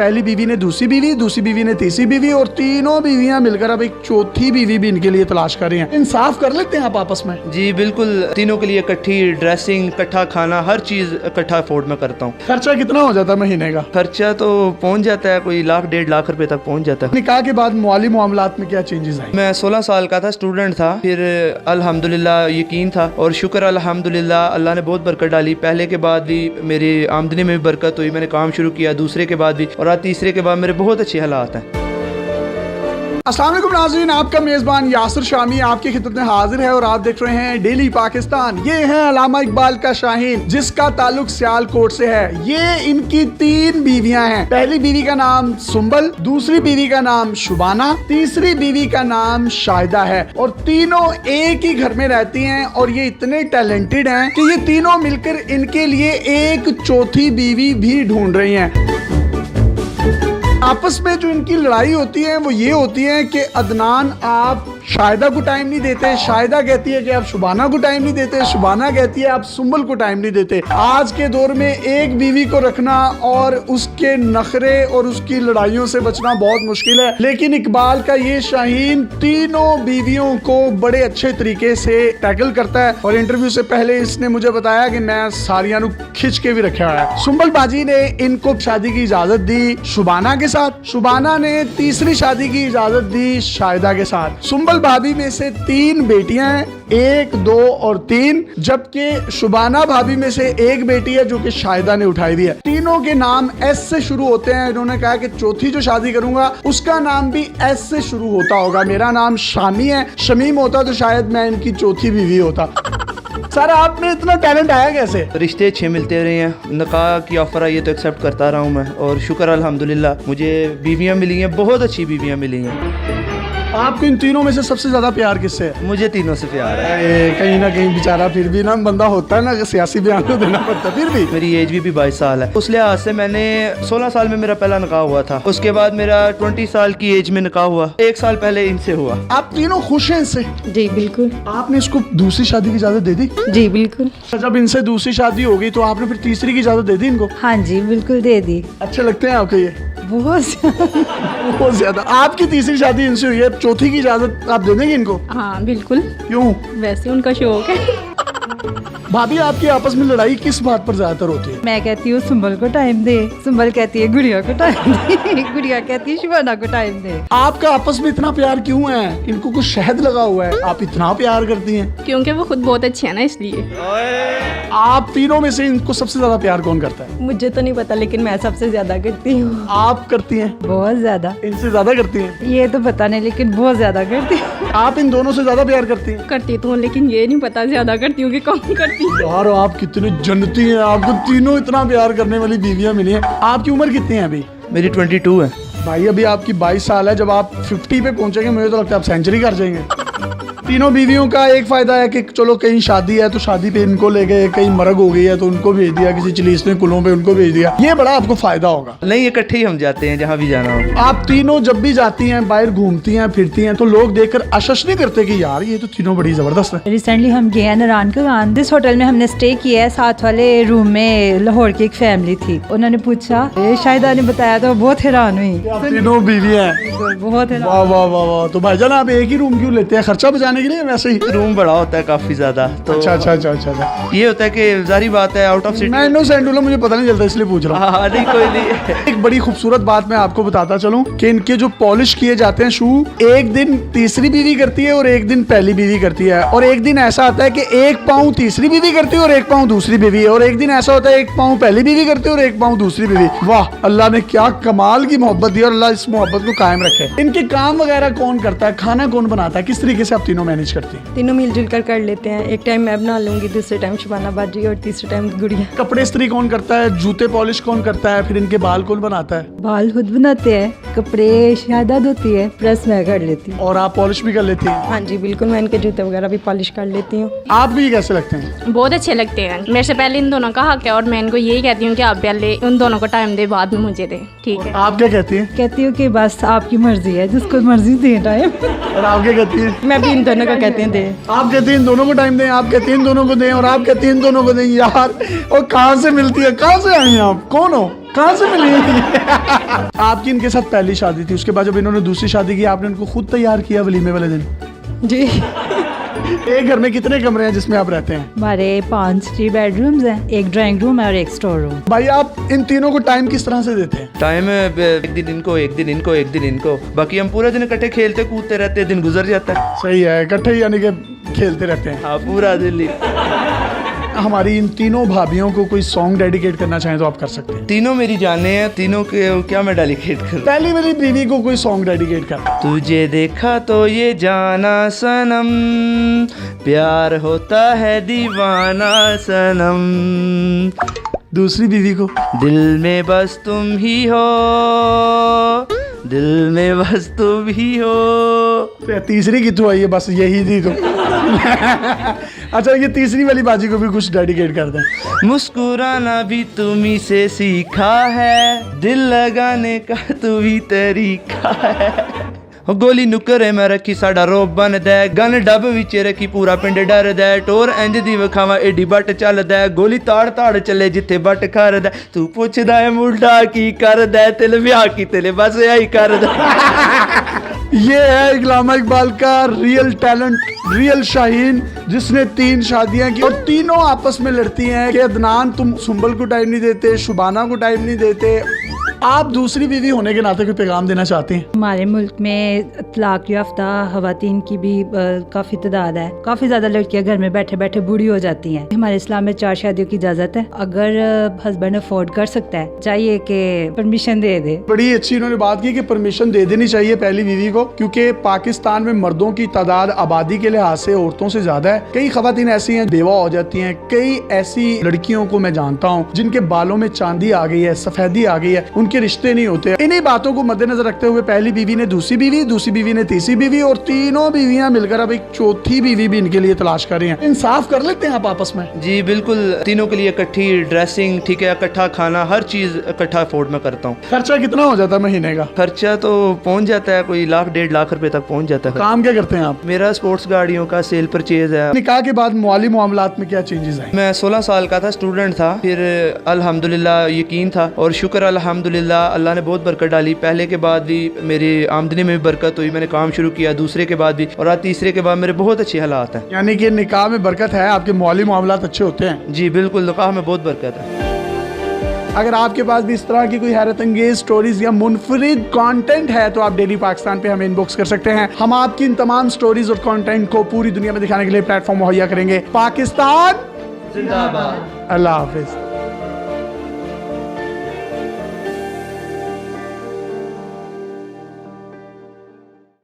पहली बीवी ने दूसरी बीवी ने तीसरी बीवी, और तीनों बीवियां मिलकर अब एक चौथी बीवी भी इनके लिए तलाश कर रही हैं। इंसाफ कर लेते हैं आप आपस में? जी बिल्कुल, तीनों के लिए इकट्ठी ड्रेसिंग, इकट्ठा खाना, हर चीज़ इकट्ठा अफोर्ड में करता हूँ। खर्चा कितना हो जाता है महीने का? खर्चा तो पहुँच जाता है, कोई 1-1.5 लाख रुपए तक पहुँच जाता है। निकाह के बाद माली मामलात में क्या चेंजेस आए? मैं 16 साल का था, स्टूडेंट था, फिर अल्हम्दुलिल्लाह यकीन था और शुक्र अल्हम्दुलिल्लाह अल्लाह ने बहुत बरकत डाली। पहले के बाद भी मेरी आमदनी में भी बरकत हुई, मैंने काम शुरू किया, दूसरे के बाद भी, और आज तीसरे के बाद मेरे बहुत अच्छे हालात हैं। अस्सलाम वालेकुम नाज़रीन, आपका मेज़बान यासिर शामी आपकी खिदमत में हाजिर है और आप देख रहे हैं डेली पाकिस्तान। ये है अल्लामा इकबाल का शाहीन, जिसका ताल्लुक सियालकोट से है। ये इनकी 3 बीवियां हैं। पहली बीवी का नाम सुंबल, दूसरी बीवी का नाम शुबाना, तीसरी बीवी का नाम शाहिदा है, और तीनों एक ही घर में रहती हैं। और ये इतने टैलेंटेड हैं कि ये तीनों मिलकर इनके लिए एक चौथी बीवी भी ढूंढ रही हैं। आपस में जो इनकी लड़ाई होती है वो ये होती है कि अदनान आप शाहिदा को टाइम नहीं देते, शाहिदा कहती है कि आप शुबाना को टाइम नहीं देते, शुबाना कहती है आप सुंबल को टाइम नहीं देते। आज के दौर में एक बीवी को रखना और उसके नखरे और उसकी लड़ाइयों से बचना बहुत मुश्किल है, लेकिन इकबाल का ये शाहीन तीनों बीवियों को बड़े अच्छे तरीके से टैकल करता है। और इंटरव्यू से पहले इसने मुझे बताया कि मैं सारियां खिंच के भी रखा है। सुंबल बाजी ने इनको शादी की इजाजत दी शुबाना के साथ, शुबाना ने तीसरी शादी की इजाजत दी शाहिदा के साथ। सुंबल भाभी में से 3 बेटियां हैं, 1, 2 और 3, जबकि शुबाना भाभी में से 1 बेटी है जो कि शाहिदा ने उठाई हुई है। तीनों के नाम एस से शुरू होते हैं। इन्होंने कहा कि चौथी जो शादी करूंगा उसका नाम भी एस से शुरू होता होगा। मेरा नाम शामी है, शमीम होता तो शायद मैं इनकी चौथी बीवी होता। सर, आप में इतना टैलेंट आया कैसे? रिश्ते अच्छे मिलते रहे हैं, निकाह की ऑफर आई है तो एक्सेप्ट करता रहा हूँ मैं, और शुक्र अल्हम्दुलिल्लाह मुझे बीवियाँ मिली हैं, बहुत अच्छी बीवियाँ मिली हैं। आपको इन तीनों में से सबसे ज्यादा प्यार किससे है? मुझे तीनों से प्यार है। कहीं ना कहीं बेचारा फिर भी ना बंदा होता है ना, सियासी बयान तो देना पड़ता है। फिर भी मेरी एज भी 22 साल है, उस लिहाज से मैंने 16 साल में मेरा पहला निकाह हुआ था, उसके बाद मेरा 20 साल की एज में निकाह हुआ, 1 साल पहले इनसे हुआ। आप तीनों खुश हैं इससे? जी बिल्कुल। आपने इसको दूसरी शादी की इजाजत दे दी? जी बिल्कुल। जब इनसे दूसरी शादी हो गई तो आपने फिर तीसरी की इजाजत दे दी इनको? हाँ जी बिल्कुल दे दी। अच्छे लगते हैं आपके ये? बहुत ज्यादा। आपकी तीसरी शादी इनसे हुई है, चौथी की इजाजत आप दे देंगे इनको? हाँ बिल्कुल। क्यों? वैसे उनका शौक है। भाभी, आपकी आपस में लड़ाई किस बात पर ज्यादातर होती है? मैं कहती हूँ सुंबल को टाइम दे, सुंबल कहती है गुड़िया को टाइम दे, गुड़िया कहती है शुबाना को टाइम दे। आपका आपस में इतना प्यार क्यों है? इनको कुछ शहद लगा हुआ है, आप इतना प्यार करती हैं? क्योंकि वो खुद बहुत अच्छे हैं ना, इसलिए। आप तीनों में से इनको सबसे ज्यादा प्यार कौन करता है? मुझे तो नहीं पता, लेकिन मैं सबसे ज्यादा करती हूँ। आप करती हैं? बहुत ज्यादा। इनसे ज्यादा करती हैं? ये तो पता नहीं, लेकिन बहुत ज्यादा करती हूँ। आप इन दोनों से ज्यादा प्यार करती हैं? करती तो हूँ, लेकिन ये नहीं पता ज्यादा करती हूँ कि कम करती हूँ। यार, आप कितनी जन्नती हैं, आपको तीनों इतना प्यार करने वाली बीवियां मिली हैं। आपकी उम्र कितनी है अभी? मेरी 22 है। भाई, अभी आपकी 22 साल है, जब आप 50 पे पहुंचेंगे मुझे तो लगता है आप सेंचुरी कर जाएंगे। तीनों बीवियों का एक फायदा है कि चलो कहीं शादी है तो शादी पे इनको ले गए, कहीं मरग हो गई है तो उनको भेज दिया, किसी चिलीसने कुलों पे उनको भेज दिया। ये बड़ा आपको फायदा होगा। नहीं, इकट्ठे ही हम जाते हैं जहाँ भी जाना हो। आप तीनों जब भी जाती हैं, बाहर घूमती हैं, फिरती हैं, तो लोग देखकर अशश नहीं करते कि यार ये तो तीनों बड़ी जबरदस्त है? रिसेंटली हम गए हैं नारायण का, जिस होटल में हमने स्टे किया है, साथ वाले रूम में लाहौर की एक फैमिली थी। उन्होंने पूछा, शाहिदा ने बताया तो बहुत हैरान हुई। आप तीनों बीवी हैं? बहुत हैरान। वाह वाह वाह वाह। तो भाईजान, आप एक ही रूम क्यों लेते हैं? खर्चा बचाने के लिए? वैसे ही रूम बड़ा होता है काफी ज्यादा, तो अच्छा। ये होता है कि जारी बात है आउट ऑफ सिटी। मैं इनोसेंट हूं, मुझे पता नहीं चलता इसलिए पूछ रहा हूँ। हाँ नहीं, कोई नहीं। एक बड़ी खूबसूरत बात मैं आपको बताता चलूं कि इनके जो पॉलिश किए जाते हैं शू, एक दिन तीसरी बीवी करती है और एक दिन पहली बीवी करती है, और एक दिन ऐसा आता है कि 1 पाँव तीसरी बीवी करती है और 1 पाँव दूसरी बीवी, और एक दिन ऐसा होता है 1 पाँव पहली बीवी करती है और 1 पाँव दूसरी बीवी। वाह, अल्लाह ने क्या कमाल की मोहब्बत दी, और अल्लाह इस मोहब्बत को कायम रखे। इनके काम वगैरह कौन करता है? खाना कौन बनाता है? किस तरीके से आप तीनों मैनेज करती हैं? तीनों मिलजुल कर लेते हैं। एक टाइम मैं बना लूंगी, दूसरे टाइम शुबाना बाजी और तीसरे टाइम गुड़िया। कपड़े इस्त्री कौन करता है? जूते पॉलिश कौन करता है? फिर इनके बाल कौन बनाता है? बाल खुद बनाते हैं, कपड़े शाहिदा धोती है, प्रेस मैं कर लेती हूँ। और आप पॉलिश भी कर लेती हैं? हाँ जी बिल्कुल, मैं इनके जूते वगैरह भी पॉलिश कर लेती हूँ। आपको ये कैसे लगते हैं? बहुत अच्छे लगते हैं। मेरे से पहले इन दोनों का हक है और मैं इनको यही कहती हूँ कि आप पहले उन दोनों को टाइम दे, बाद में मुझे दे। ठीक है। आप क्या कहती हैं? कहती हूँ कि बस आपकी मर्जी है, जिसको मर्जी दे टाइम। और आप क्या कहती हैं? मैं भी इन दोनों को कहते हैं दे। आप कहते हैं इन दोनों को टाइम दें, आप कहते हैं इन दोनों को दें, और आप कहते हैं इन दोनों को दें। यार और कहाँ से मिलती है, कहाँ से आई हैं आप, कौन हो, कहाँ से मिली? आपकी इनके साथ पहली शादी थी, उसके बाद जब इन्होंने दूसरी शादी की आपने उनको खुद तैयार किया वलीमे वाले दिन? जी। एक घर में कितने कमरे हैं जिसमें आप रहते हैं? हमारे 3 बेडरूम्स हैं, एक ड्राइंग रूम है और एक स्टोर रूम। भाई आप इन तीनों को टाइम किस तरह से देते हैं? टाइम एक दिन इनको, एक दिन इनको, एक दिन इनको, बाकी हम पूरा दिन इकट्ठे खेलते कूदते रहते हैं, दिन गुजर जाता है। सही है, इकट्ठे ही यानी कि खेलते रहते हैं। हाँ, पूरा दिन ही। हमारी इन तीनों भाभियों को कोई सॉन्ग डेडिकेट करना चाहें तो आप कर सकते हैं। तीनों मेरी जाने हैं, तीनों के क्या मैं डेडिकेट करूं? पहली मेरी बीवी को कोई सॉन्ग डेडिकेट कर। तुझे देखा तो ये जाना सनम, प्यार होता है दीवाना सनम, दूसरी बीवी को दिल में बस तुम ही हो, दिल में बस तुम ही हो। तीसरी कितों आई है, बस यही थी तो। अच्छा ये तीसरी वाली बाजी को भी कुछ डेडिकेट कर दें। मुस्कुराना भी तुम्ही से सीखा है, दिल लगाने का तू ही तरीका है। गोली नुकरे मैं रखी साडा रोब बन दे, गन डब विच रखी पूरा पिंड डर दे, टोर इंज दी विखावा एडी बट चल दे, गोली ताड़ ताड़ चले जिथे बट कर दे, तू पुछदा है मुंडा की कर दे, तिल ब्याह की तिल बस यही कर दे। ये है इकलामा इकबाल का रियल टैलेंट, रियल शाहीन, जिसने 3 शादियां की और तीनों आपस में लड़ती हैं कि अदनान तुम सुंबल को टाइम नहीं देते, शुबाना को टाइम नहीं देते। आप दूसरी बीवी होने के नाते कोई पैगाम देना चाहते हैं? हमारे मुल्क में तलाक याफ्ता खवातीन की भी काफ़ी तादाद है। काफ़ी ज़्यादा लड़कियां घर में बैठे बैठे बूढ़ी हो जाती हैं। हमारे इस्लाम में 4 शादियों की इजाज़त है। अगर हस्बैंड अफोर्ड कर सकता है, चाहिए कि परमिशन दे दे। बड़ी अच्छी इन्होंने बात की कि परमिशन दे देनी चाहिए पहली बीवी को, क्योंकि पाकिस्तान में मर्दों की तादाद आबादी के लिहाज से औरतों से ज्यादा है। कई खवातीन ऐसी हैं बेवा हो जाती हैं, कई ऐसी लड़कियों को मैं जानता हूँ जिनके बालों में चांदी आ गई है, सफेदी आ गई है, उनके रिश्ते नहीं होते। इन्हीं बातों को मद्देनजर रखते हुए पहली बीवी ने दूसरी बीवी ने तीसरी बीवी, और तीनों बीवियां मिलकर अब एक चौथी बीवी भी इनके लिए तलाश कर रही हैं। इंसाफ कर लेते हैं आप आपस में? जी बिल्कुल, तीनों के लिए इकट्ठी ड्रेसिंग, ठीक है, इकट्ठा खाना, हर चीज इकट्ठा अफोर्ड मैं करता हूँ। खर्चा कितना हो जाता है महीने का? खर्चा तो पहुँच जाता है, कोई 1-1.5 लाख रुपए तक पहुँच जाता है। काम क्या करते हैं आप? मेरा स्पोर्ट्स गाड़ियों का सेल परचेज है। निकाह के बाद माली मामलात में क्या चेंजेस आए? मैं 16 साल का था, स्टूडेंट था, फिर अल्हम्दुलिल्लाह यकीन था और शुक्र अल्हम्दुलिल्लाह अल्लाह ने बहुत बरकत डाली। पहले के बाद भी मेरी आमदनी में भी बरकत हुई, मैंने काम शुरू किया, दूसरे के बाद भी, और आज तीसरे के बाद मेरे बहुत अच्छे हालात हैं। यानी कि निकाह में बरकत है, आपके माली मामलात अच्छे होते हैं? जी बिल्कुल, निकाह में बहुत बरकत है। अगर आपके पास भी इस तरह की कोई हैरत अंगेज स्टोरीज या मुनफरिद कंटेंट है तो आप डेली पाकिस्तान पे हमें इनबॉक्स कर सकते हैं। हम आपकी इन तमाम स्टोरीज और कंटेंट को पूरी दुनिया में दिखाने के लिए प्लेटफॉर्म मुहैया करेंगे। पाकिस्तान जिंदाबाद। अल्लाह हाफिज।